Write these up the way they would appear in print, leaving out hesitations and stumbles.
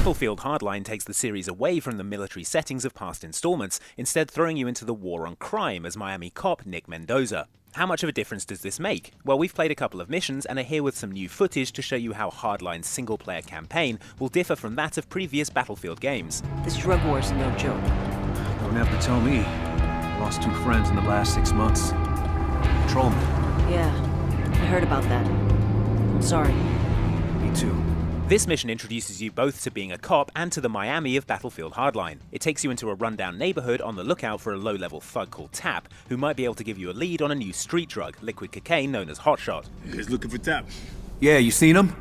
Battlefield Hardline takes the series away from the military settings of past installments, instead throwing you into the war on crime as Miami cop Nick Mendoza. How much of a difference does this make? Well, we've played a couple of missions and are here with some new footage to show you how Hardline's single-player campaign will differ from that of previous Battlefield games. This drug war's no joke. Don't have to tell me. Lost 2 friends in the last 6 months. Patrolman. Yeah, I heard about that. I'm sorry. Me too. This mission introduces you both to being a cop and to the Miami of Battlefield Hardline. It takes you into a rundown neighborhood on the lookout for a low-level thug called Tap, who might be able to give you a lead on a new street drug, liquid cocaine known as Hotshot. You guys looking for Tap? Yeah, you seen him?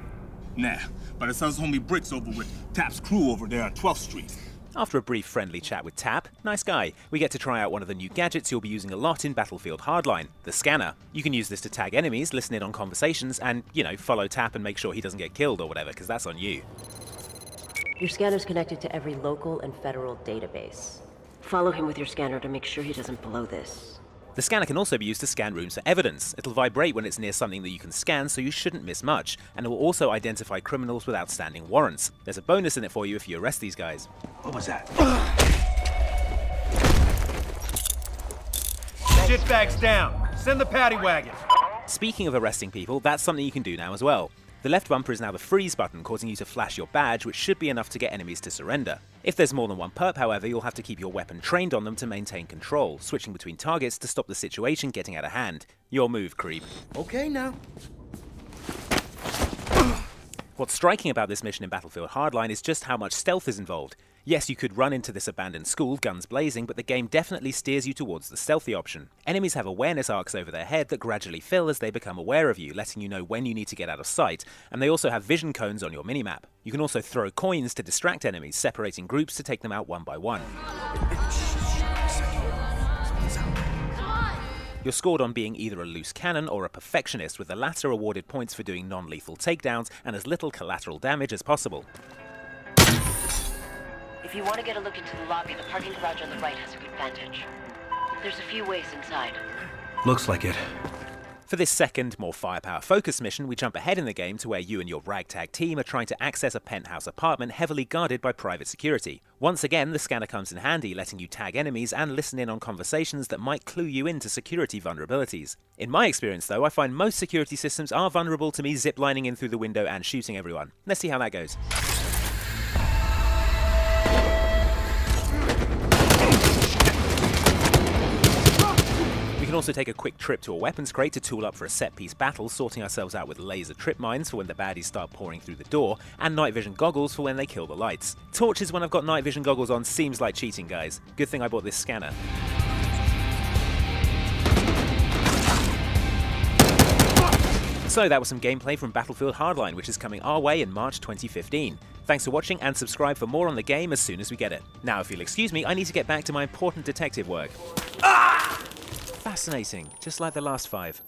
Nah, but it sounds homie Bricks over with Tap's crew over there on 12th Street. After a brief friendly chat with Tap, nice guy, we get to try out one of the new gadgets you'll be using a lot in Battlefield Hardline, the scanner. You can use this to tag enemies, listen in on conversations, and, follow Tap and make sure he doesn't get killed or whatever, because that's on you. Your scanner's connected to every local and federal database. Follow him with your scanner to make sure he doesn't blow this. The scanner can also be used to scan rooms for evidence. It'll vibrate when it's near something that you can scan, so you shouldn't miss much, and it will also identify criminals with outstanding warrants. There's a bonus in it for you if you arrest these guys. What was that? Shitbags down. Send the paddy wagon. Speaking of arresting people, that's something you can do now as well. The left bumper is now the freeze button, causing you to flash your badge, which should be enough to get enemies to surrender. If there's more than one perp, however, you'll have to keep your weapon trained on them to maintain control, switching between targets to stop the situation getting out of hand. Your move, creep. Okay now. What's striking about this mission in Battlefield Hardline is just how much stealth is involved. Yes, you could run into this abandoned school, guns blazing, but the game definitely steers you towards the stealthy option. Enemies have awareness arcs over their head that gradually fill as they become aware of you, letting you know when you need to get out of sight, and they also have vision cones on your minimap. You can also throw coins to distract enemies, separating groups to take them out one by one. You're scored on being either a loose cannon or a perfectionist, with the latter awarded points for doing non-lethal takedowns and as little collateral damage as possible. If you want to get a look into the lobby, the parking garage on the right has a good vantage. There's a few ways inside. Looks like it. For this second, more firepower-focused mission, we jump ahead in the game to where you and your ragtag team are trying to access a penthouse apartment heavily guarded by private security. Once again, the scanner comes in handy, letting you tag enemies and listen in on conversations that might clue you into security vulnerabilities. In my experience, though, I find most security systems are vulnerable to me ziplining in through the window and shooting everyone. Let's see how that goes. We can also take a quick trip to a weapons crate to tool up for a set-piece battle, sorting ourselves out with laser trip mines for when the baddies start pouring through the door, and night vision goggles for when they kill the lights. Torches when I've got night vision goggles on seems like cheating, guys. Good thing I bought this scanner. So that was some gameplay from Battlefield Hardline, which is coming our way in March 2015. Thanks for watching, and subscribe for more on the game as soon as we get it. Now, if you'll excuse me, I need to get back to my important detective work. Fascinating, just like the last 5.